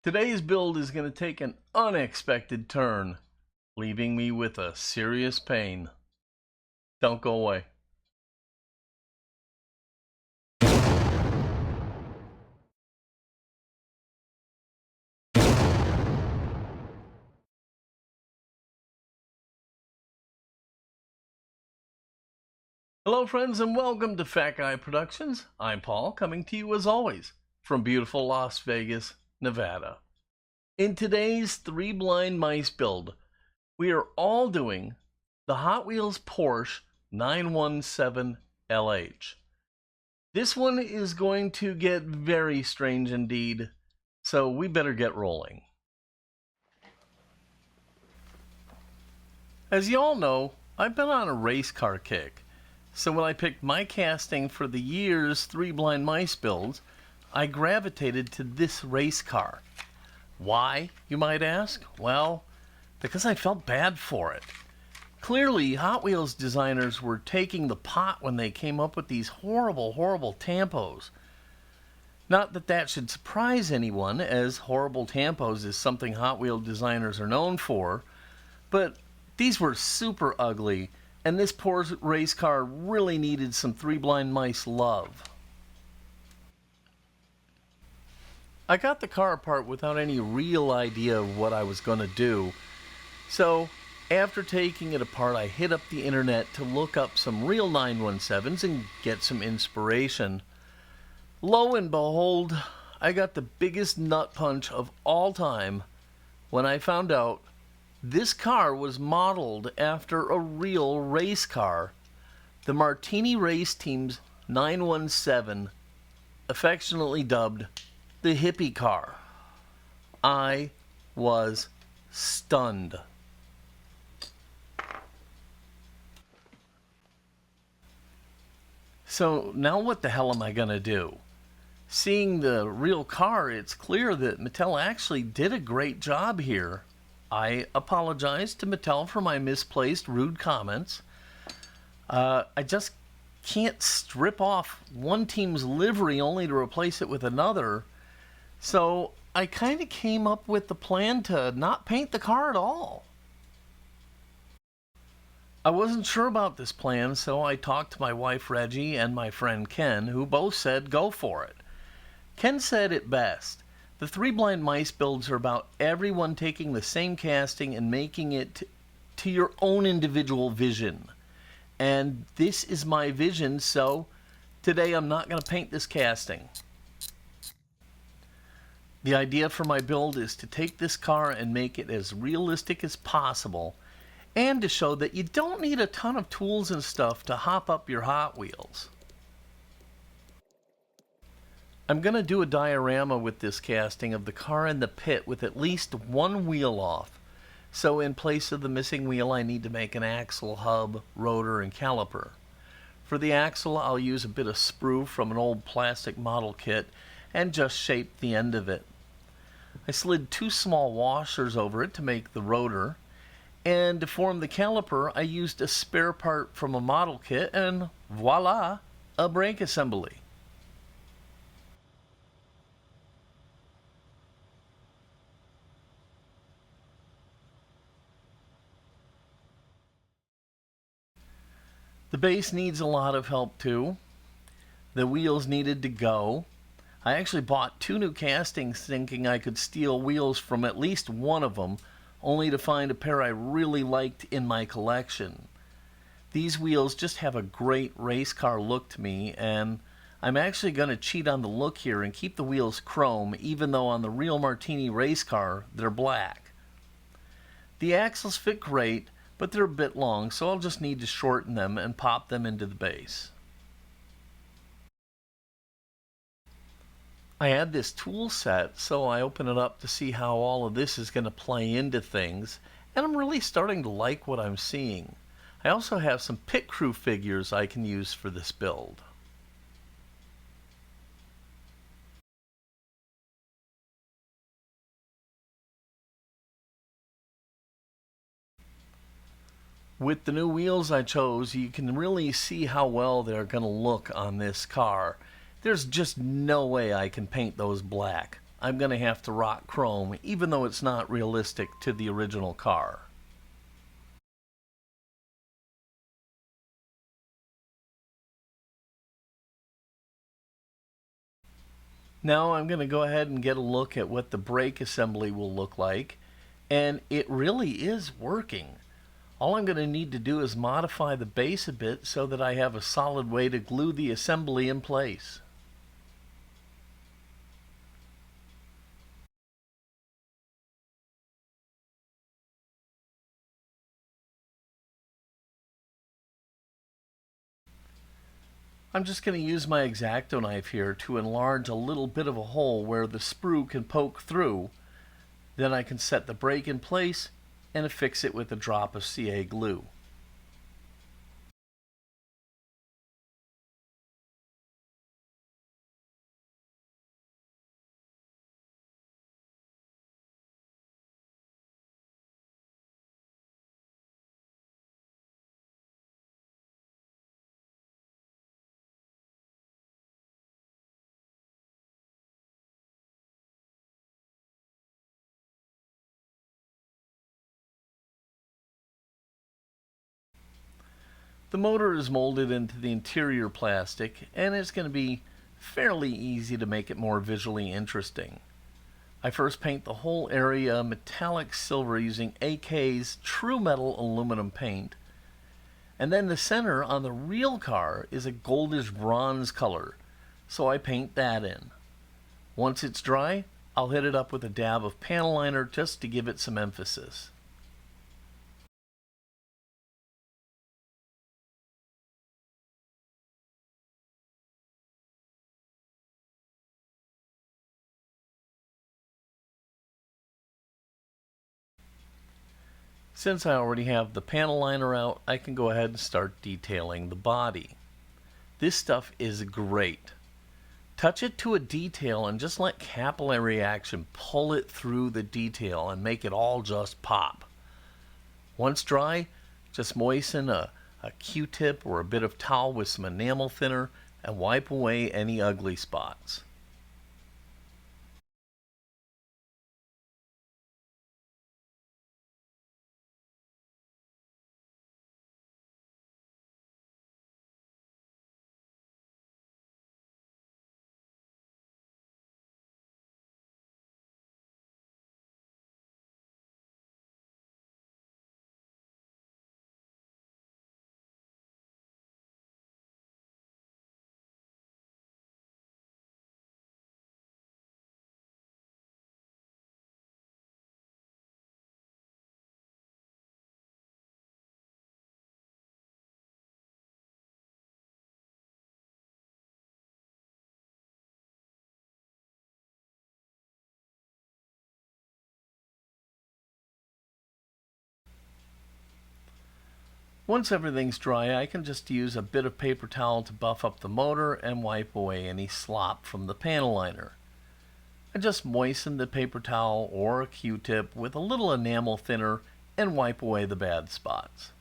Today's build is going to take an unexpected turn, leaving me with a serious pain. Don't go away. Hello friends and welcome to Fat Guy Productions. I'm Paul, coming to you as always from beautiful Las Vegas, Nevada. In today's 3 Blind Mice build, we are all doing the Hot Wheels Porsche 917 LH. This one is going to get very strange indeed, so we better get rolling. As you all know, I've been on a race car kick. So when I picked my casting for the year's 3 Blind Mice builds, I gravitated to this race car. Why, you might ask? Well, because I felt bad for it. Clearly, Hot Wheels designers were taking the pot when they came up with these horrible, horrible tampos. Not that that should surprise anyone, as horrible tampos is something Hot Wheels designers are known for, but these were super ugly. And this poor race car really needed some 3 Blind Mice love. I got the car apart without any real idea of what I was going to do. So, after taking it apart, I hit up the internet to look up some real 917s and get some inspiration. Lo and behold, I got the biggest nut punch of all time when I found out this car was modeled after a real race car, the Martini Race Team's 917, affectionately dubbed the hippie car. I was stunned. So now what the hell am I going to do? Seeing the real car, it's clear that Mattel actually did a great job here. I apologize to Mattel for my misplaced, rude comments. I just can't strip off one team's livery only to replace it with another. So I kind of came up with the plan to not paint the car at all. I wasn't sure about this plan, so I talked to my wife Reggie and my friend Ken, who both said go for it. Ken said it best. The 3 Blind Mice builds are about everyone taking the same casting and making it to your own individual vision. And this is my vision, so today I'm not going to paint this casting. The idea for my build is to take this car and make it as realistic as possible, and to show that you don't need a ton of tools and stuff to hop up your Hot Wheels. I'm going to do a diorama with this casting of the car in the pit with at least one wheel off. So in place of the missing wheel, I need to make an axle, hub, rotor, and caliper. For the axle, I'll use a bit of sprue from an old plastic model kit and just shape the end of it. I slid 2 small washers over it to make the rotor. And to form the caliper, I used a spare part from a model kit and voila, a brake assembly. The base needs a lot of help too. The wheels needed to go. I actually bought 2 new castings thinking I could steal wheels from at least one of them, only to find a pair I really liked in my collection. These wheels just have a great race car look to me, and I'm actually going to cheat on the look here and keep the wheels chrome, even though on the real Martini race car they're black. The axles fit great, but they're a bit long, so I'll just need to shorten them and pop them into the base. I had this tool set, so I open it up to see how all of this is going to play into things, and I'm really starting to like what I'm seeing. I also have some pit crew figures I can use for this build. With the new wheels I chose, you can really see how well they're going to look on this car. There's just no way I can paint those black. I'm going to have to rock chrome, even though it's not realistic to the original car. Now I'm going to go ahead and get a look at what the brake assembly will look like, and it really is working. All I'm going to need to do is modify the base a bit so that I have a solid way to glue the assembly in place. I'm just going to use my X-Acto knife here to enlarge a little bit of a hole where the sprue can poke through. Then I can set the brake in place and affix it with a drop of CA glue. The motor is molded into the interior plastic, and it's going to be fairly easy to make it more visually interesting. I first paint the whole area metallic silver using AK's True Metal aluminum paint, and then the center on the real car is a goldish bronze color, so I paint that in. Once it's dry, I'll hit it up with a dab of panel liner just to give it some emphasis. Since I already have the panel liner out, I can go ahead and start detailing the body. This stuff is great. Touch it to a detail and just let capillary action pull it through the detail and make it all just pop. Once dry, just moisten a Q-tip or a bit of towel with some enamel thinner and wipe away any ugly spots. Once everything's dry, I can just use a bit of paper towel to buff up the motor and wipe away any slop from the panel liner. I just moisten the paper towel or a Q-tip with a little enamel thinner and wipe away the bad spots.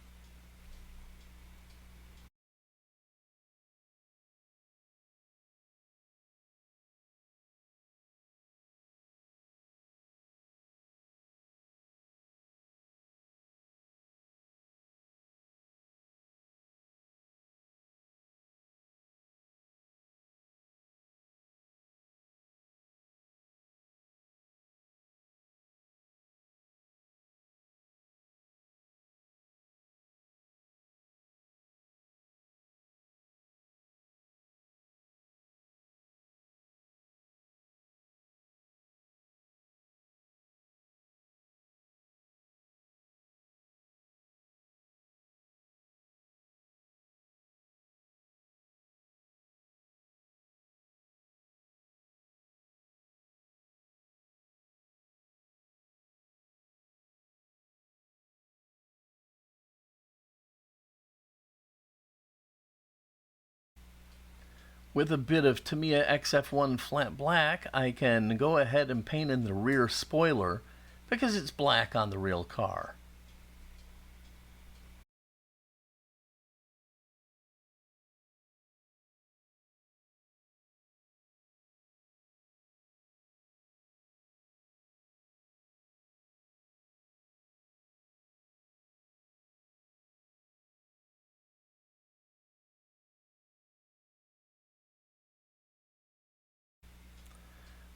With a bit of Tamiya XF1 flat black, I can go ahead and paint in the rear spoiler because it's black on the real car.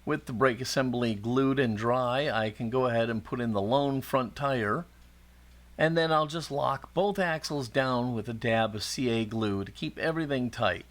With the brake assembly glued and dry, I can go ahead and put in the lone front tire, and then I'll just lock both axles down with a dab of CA glue to keep everything tight.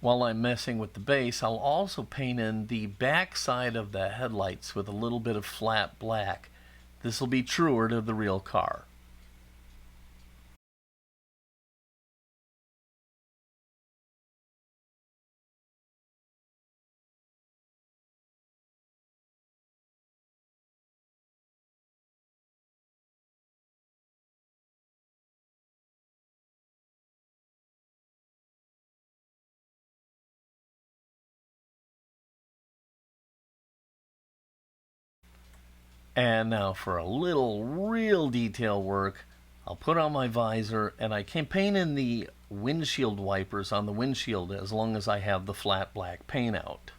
While I'm messing with the base, I'll also paint in the back side of the headlights with a little bit of flat black. This will be truer to the real car. And now for a little real detail work, I'll put on my visor and I can paint in the windshield wipers on the windshield as long as I have the flat black paint out.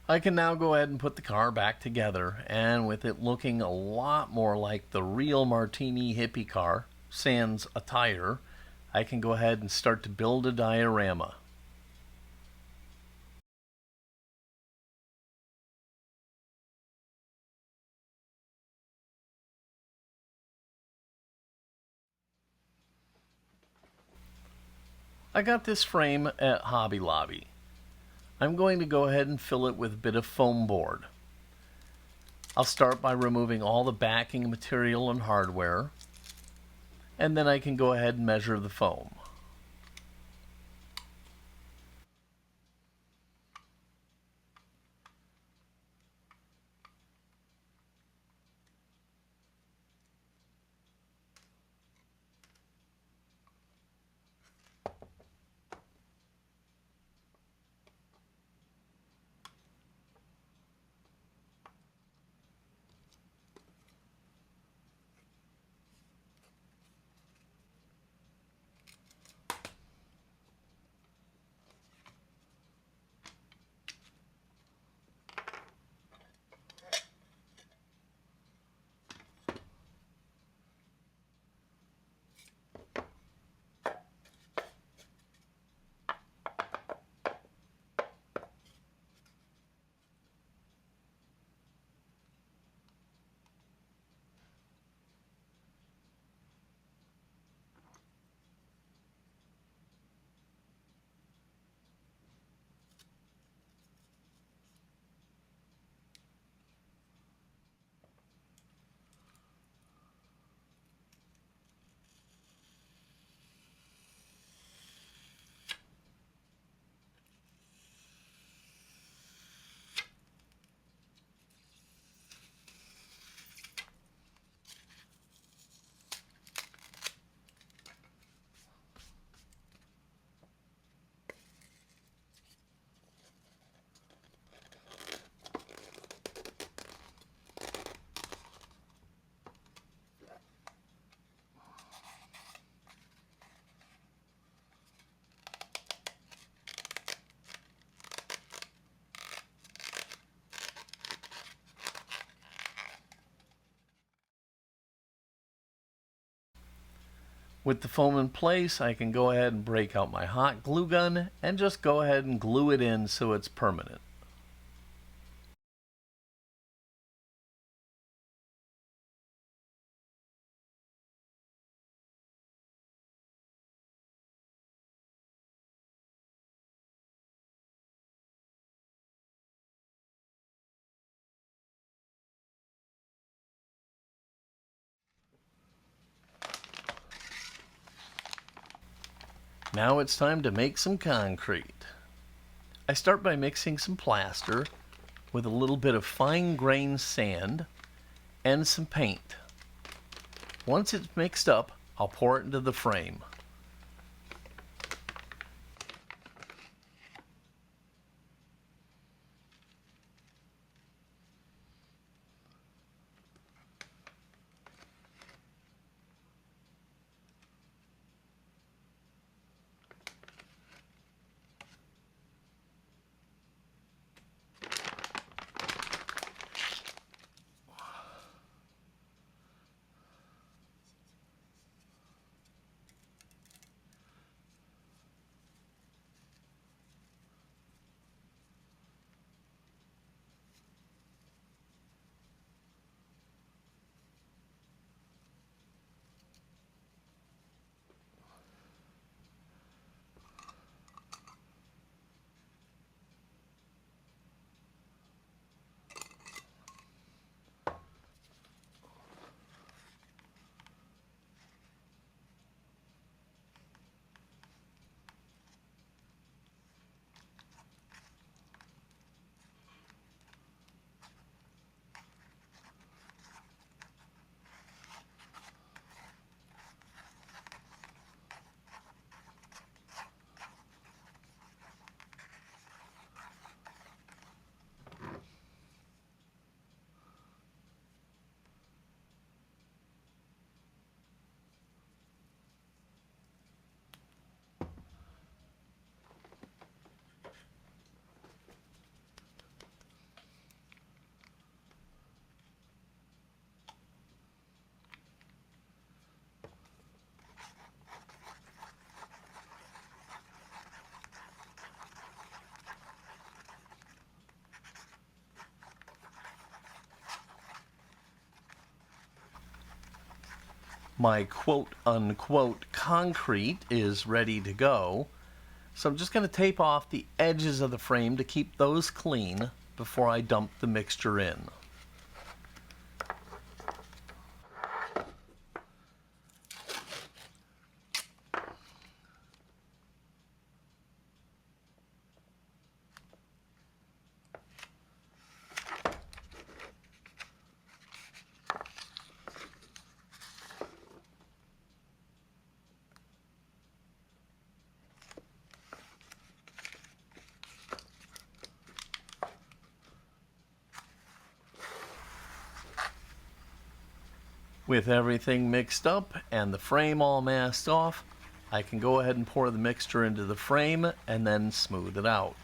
I can now go ahead and put the car back together, and with it looking a lot more like the real Martini hippie car, sans a tire, I can go ahead and start to build a diorama. I got this frame at Hobby Lobby. I'm going to go ahead and fill it with a bit of foam board. I'll start by removing all the backing material and hardware, and then I can go ahead and measure the foam. With the foam in place, I can go ahead and break out my hot glue gun and just go ahead and glue it in so it's permanent. Now it's time to make some concrete. I start by mixing some plaster with a little bit of fine-grained sand and some paint. Once it's mixed up, I'll pour it into the frame. My quote-unquote concrete is ready to go. So I'm just going to tape off the edges of the frame to keep those clean before I dump the mixture in. With everything mixed up and the frame all masked off, I can go ahead and pour the mixture into the frame and then smooth it out.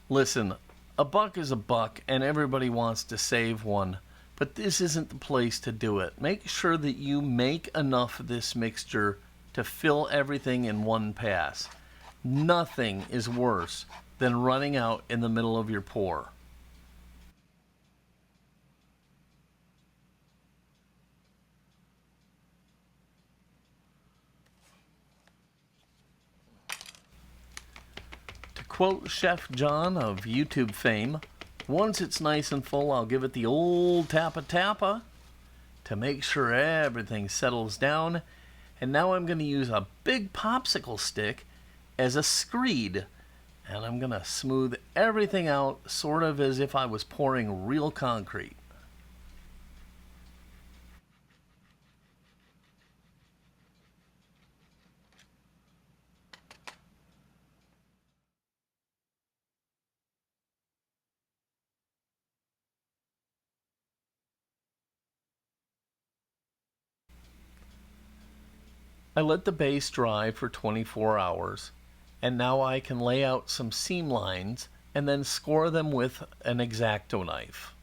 Listen, a buck is a buck and everybody wants to save one, but this isn't the place to do it. Make sure that you make enough of this mixture to fill everything in one pass. Nothing is worse than running out in the middle of your pour. To quote Chef John of YouTube fame, once it's nice and full, I'll give it the old tappa to make sure everything settles down. And now I'm going to use a big popsicle stick as a screed. And I'm going to smooth everything out sort of as if I was pouring real concrete. I let the base dry for 24 hours, and now I can lay out some seam lines and then score them with an X-Acto knife.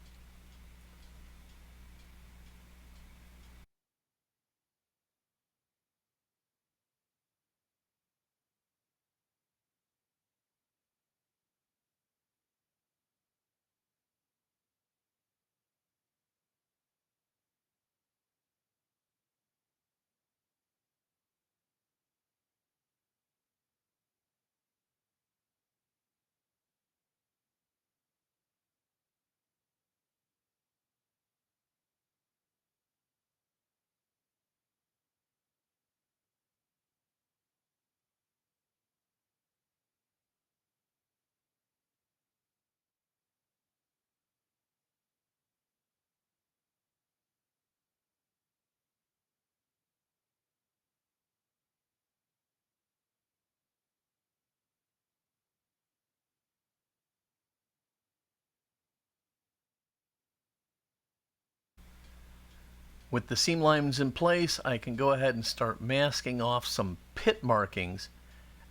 With the seam lines in place, I can go ahead and start masking off some pit markings,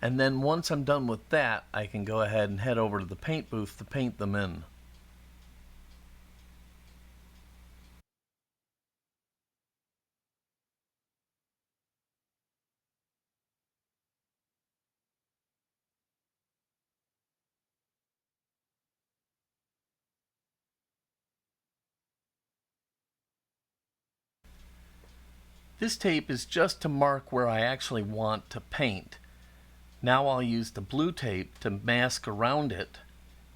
and then once I'm done with that, I can go ahead and head over to the paint booth to paint them in. This tape is just to mark where I actually want to paint. Now I'll use the blue tape to mask around it,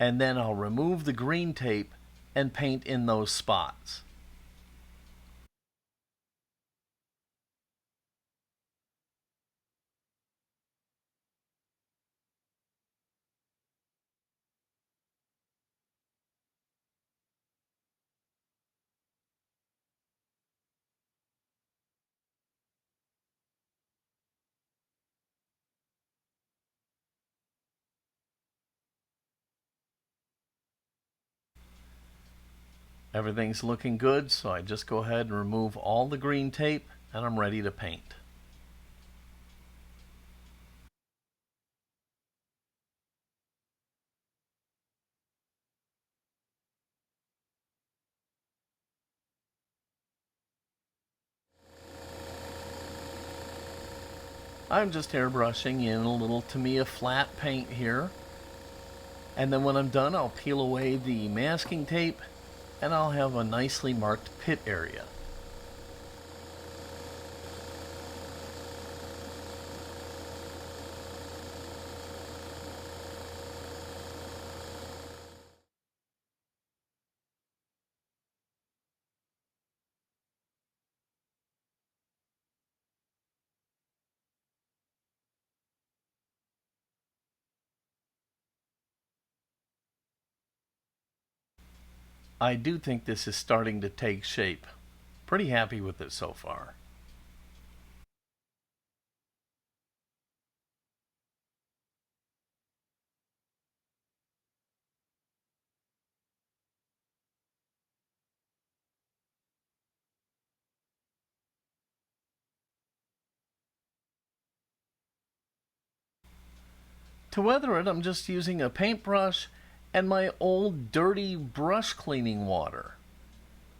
and then I'll remove the green tape and paint in those spots. Everything's looking good, so I just go ahead and remove all the green tape, and I'm ready to paint. I'm just airbrushing in a little Tamiya flat paint here. And then when I'm done, I'll peel away the masking tape, and I'll have a nicely marked pit area. I do think this is starting to take shape. Pretty happy with it so far. To weather it, I'm just using a paintbrush and my old dirty brush cleaning water.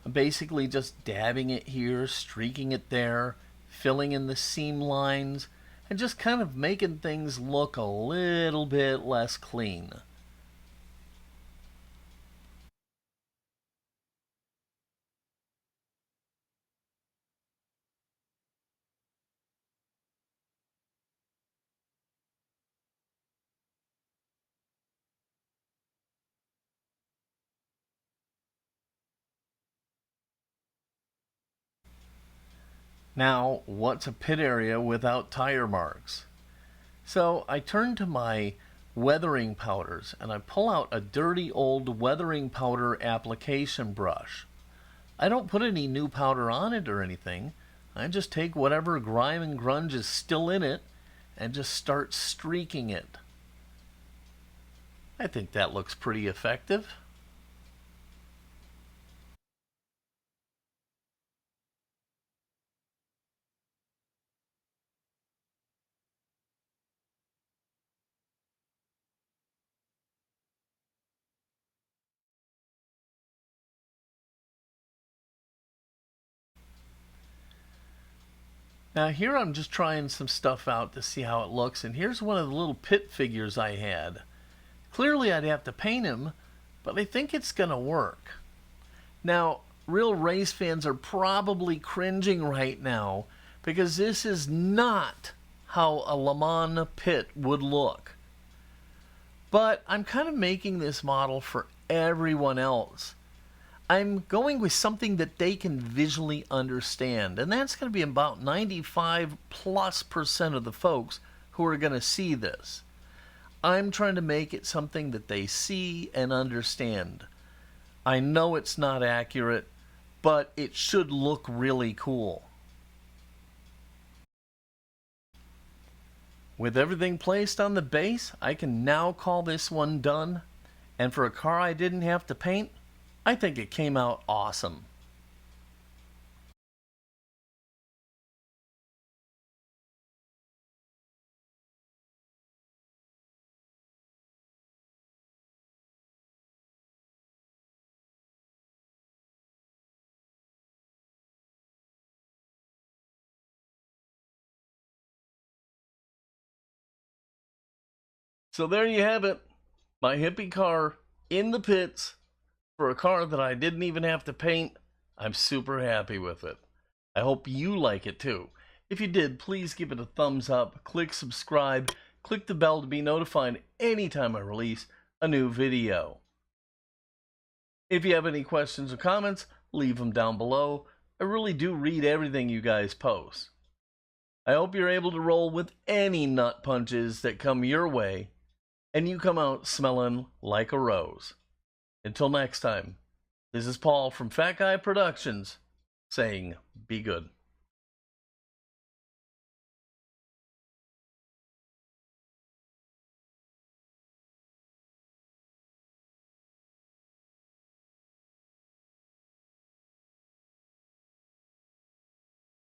I'm basically just dabbing it here, streaking it there, filling in the seam lines, and just kind of making things look a little bit less clean. Now, what's a pit area without tire marks? So I turn to my weathering powders and I pull out a dirty old weathering powder application brush. I don't put any new powder on it or anything. I just take whatever grime and grunge is still in it and just start streaking it. I think that looks pretty effective. Now here I'm just trying some stuff out to see how it looks, and here's one of the little pit figures I had. Clearly I'd have to paint him, but I think it's gonna work. Now, real race fans are probably cringing right now because this is not how a Le Mans pit would look. But I'm kind of making this model for everyone else. I'm going with something that they can visually understand, and that's going to be about 95+% of the folks who are going to see this. I'm trying to make it something that they see and understand. I know it's not accurate, but it should look really cool. With everything placed on the base, I can now call this one done. And for a car I didn't have to paint, I think it came out awesome. So there you have it. My hippie car in the pits for a car that I didn't even have to paint. I'm super happy with it. I hope you like it too. If you did, please give it a thumbs up, click subscribe, click the bell to be notified anytime I release a new video. If you have any questions or comments, leave them down below. I really do read everything you guys post. I hope you're able to roll with any nut punches that come your way, and you come out smelling like a rose. Until next time, this is Paul from Fat Guy Productions saying, be good.